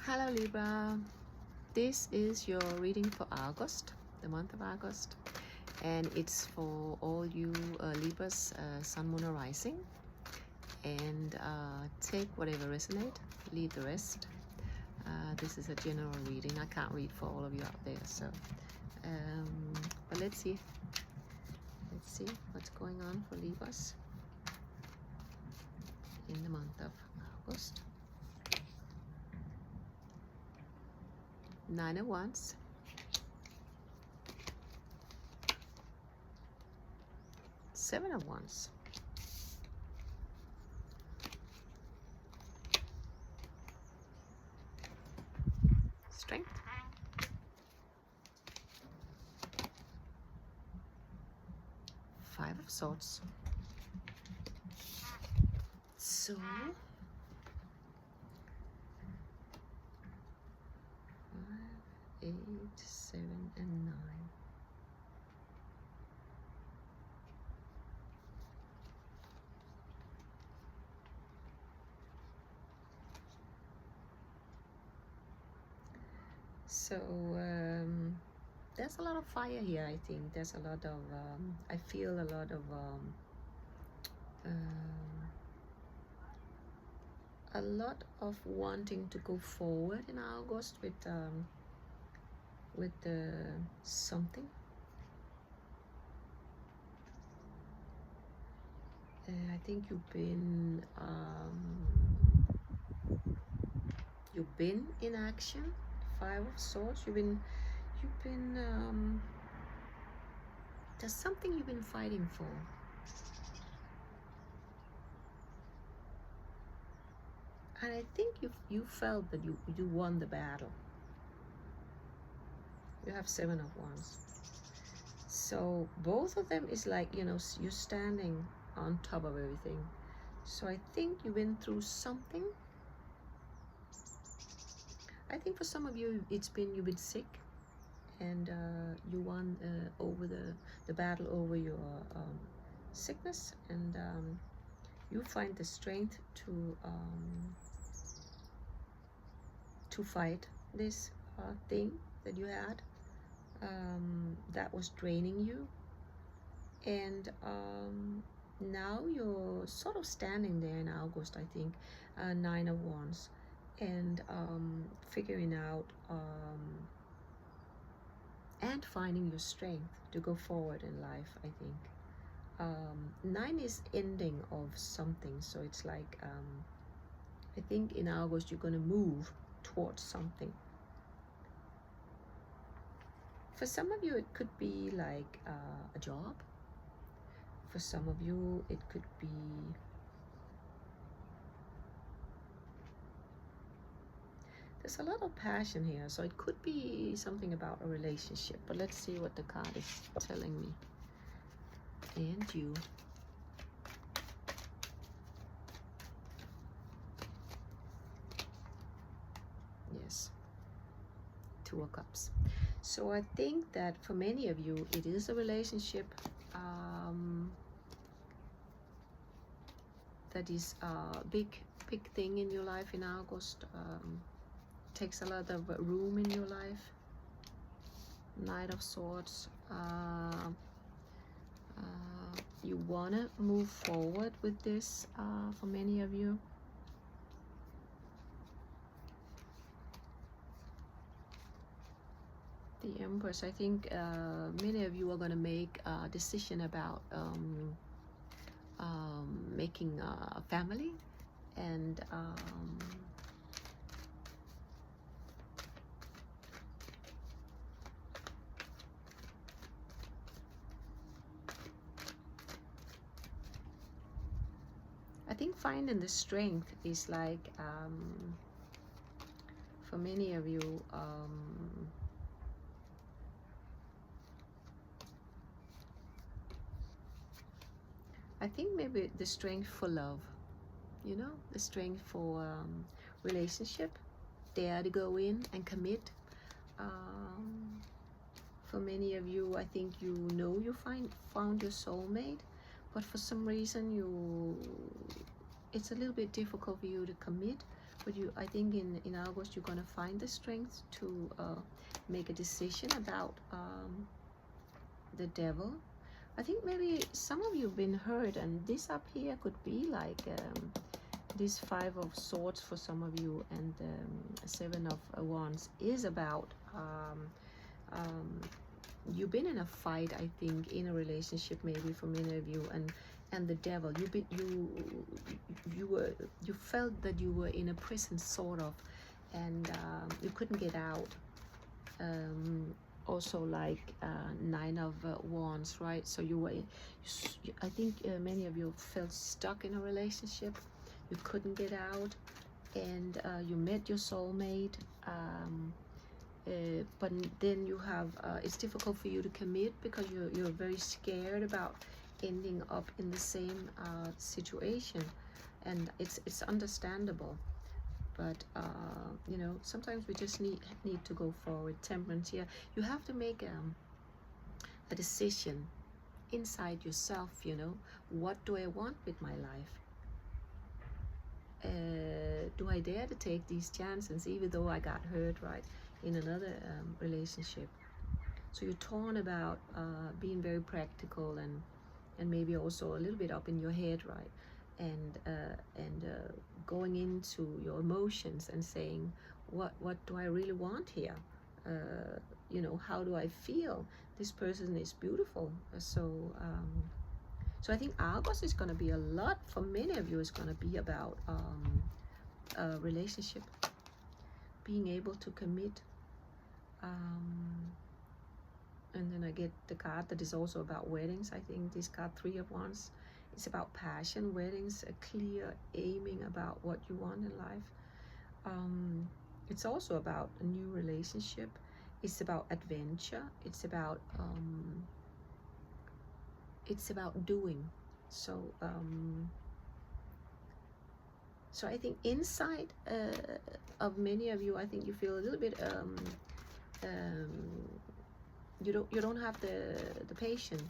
Hello Libra, this is your reading for August, the month of August, and it's for all you Libras, Sun, Moon, or Rising, and take whatever resonate, leave the rest. This is a general reading. I can't read for all of you out there, so but let's see what's going on for Libras in the month of August. 9 of Wands, Seven of Wands, Strength, Five of Swords. So 5, 8, 7, and 9. So there's a lot of fire here. I think there's a lot of I feel a lot of wanting to go forward in August with something. I think you've been in action. Five of Swords. You've been there's something you've been fighting for. And I think you felt that you won the battle. You have Seven of Wands. So both of them is like, you know, you're standing on top of everything. So I think you've been through something. I think for some of you, you've been sick, and you won over the battle over your sickness, and you find the strength to fight this thing that you had that was draining you, and now you're sort of standing there in August, I think, Nine of Wands, and figuring out and finding your strength to go forward in life. I think 9 is ending of something, so it's like I think in August you're going to move towards something. For some of you it could be like a job. For some of you it could be there's a lot of passion here, so it could be something about a relationship, but let's see what the card is telling me. And you. Yes. Two of Cups. So I think that for many of you it is a relationship that is a big thing in your life in August. Takes a lot of room in your life. Knight of Swords. You want to move forward with this for many of you. The Empress. I think many of you are going to make a decision about making a family, and I think finding the strength is like for many of you I think maybe the strength for love, you know, the strength for relationship, dare to go in and commit. For many of you, I think you know you found your soulmate, but for some reason it's a little bit difficult for you to commit, But I think in August you're going to find the strength to make a decision about the devil. I think maybe some of you have been hurt, and this up here could be like this 5 of Swords for some of you, and 7 of Wands is about you've been in a fight, I think, in a relationship, maybe for many of you, and the devil. You felt that you were in a prison, sort of, and you couldn't get out. Also, like 9 of Wands, right? So I think many of you felt stuck in a relationship. You couldn't get out, and you met your soulmate. But then you have it's difficult for you to commit because you're very scared about ending up in the same situation, and it's understandable. But you know, sometimes we just need to go forward. Temperance here. You have to make a decision inside yourself. You know, what do I want with my life? Do I dare to take these chances, even though I got hurt, right, in another relationship? So you're torn about being very practical, and maybe also a little bit up in your head, right? And going into your emotions and saying, what do I really want here? You know, how do I feel? This person is beautiful. So I think August is going to be a lot, for many of you, is going to be about a relationship, being able to commit. And then I get the card that is also about weddings. I think this card, 3 of Wands, is about passion, weddings, a clear aiming about what you want in life. It's also about a new relationship. It's about adventure. It's about doing. So I think inside of many of you, I think you feel a little bit you don't have the patience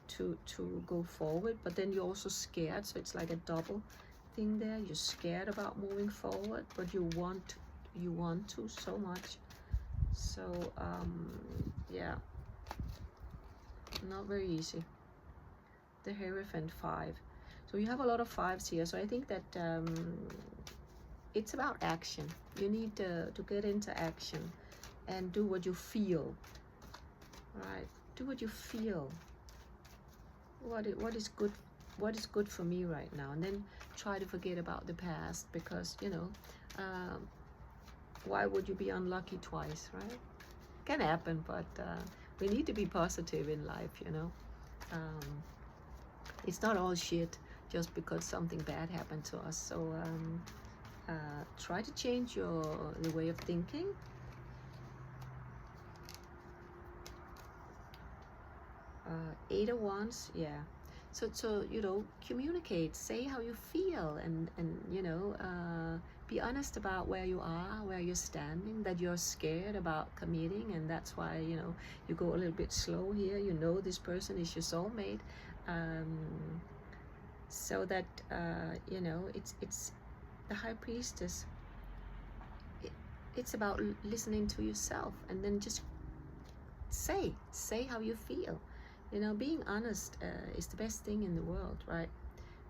to go forward, but then you're also scared. So it's like a double thing there. You're scared about moving forward, but you want to so much. So yeah, not very easy. The Hierophant 5. So you have a lot of 5s here. So I think that it's about action. You need to get into action and do what you feel. Right? Do what you feel. What is good? What is good for me right now? And then try to forget about the past, because you know, why would you be unlucky twice, right? Can happen, but we need to be positive in life. You know, it's not all shit just because something bad happened to us. So try to change the way of thinking. Eight of Wands, yeah. So you know, communicate, say how you feel, and you know, be honest about where you are, where you're standing, that you're scared about committing, and that's why, you know, you go a little bit slow here. You know, this person is your soulmate, so that you know, it's the High Priestess. It's about listening to yourself, and then just say how you feel. You know, being honest is the best thing in the world, right?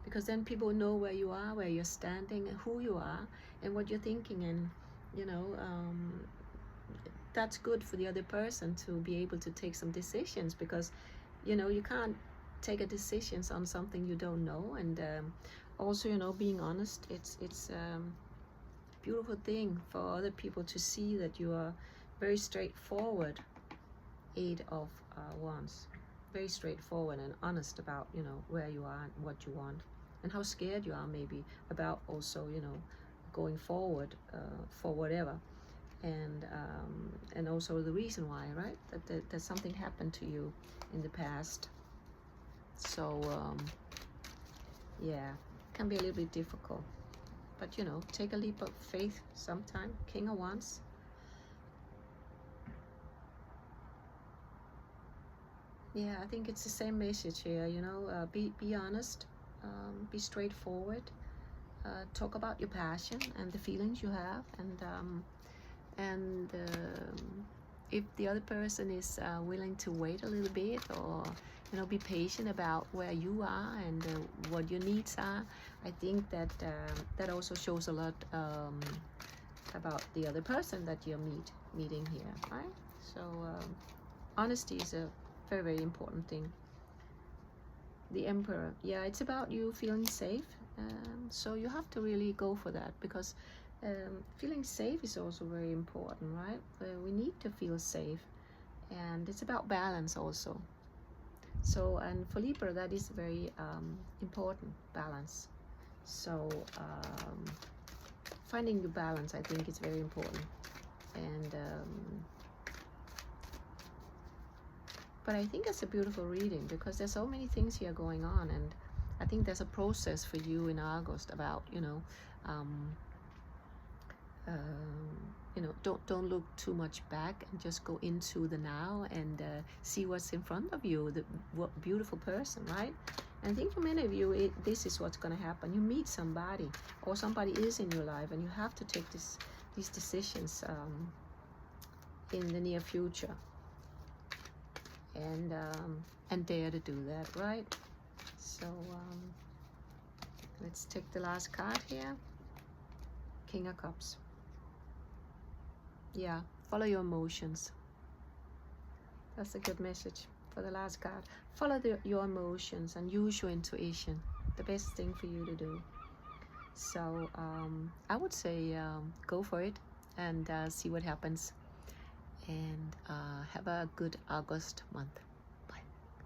Because then people know where you are, where you're standing, who you are, and what you're thinking. And, you know, that's good for the other person to be able to take some decisions, because, you know, you can't take a decision on something you don't know. And also, you know, being honest, it's a beautiful thing for other people to see that you are very straightforward. 8 of Wands. Very straightforward and honest about, you know, where you are and what you want, and how scared you are maybe about also, you know, going forward for whatever, and also the reason why, right? That something happened to you in the past. So yeah, can be a little bit difficult, but you know, take a leap of faith sometime. King of Wands. Yeah, I think it's the same message here, you know, be honest, be straightforward, talk about your passion and the feelings you have, and if the other person is willing to wait a little bit, or be patient about where you are and what your needs are, I think that that also shows a lot about the other person that you're meeting here, right? So honesty is a very, very important thing. The Emperor, yeah, it's about you feeling safe. So you have to really go for that, because feeling safe is also very important, right? We need to feel safe, and it's about balance also. So, and for Libra, that is very important, balance. So finding the balance, I think, is very important. And but I think it's a beautiful reading, because there's so many things here going on, and I think there's a process for you in August about don't look too much back, and just go into the now and see what's in front of you, what beautiful person, right? And I think for many of you, this is what's going to happen. You meet somebody, or somebody is in your life, and you have to take these decisions in the near future, and dare to do that, right? So let's take the last card here. King of Cups. Yeah, follow your emotions. That's a good message for the last card. Follow your emotions and use your intuition. The best thing for you to do. So I would say go for it and see what happens. And have a good August month.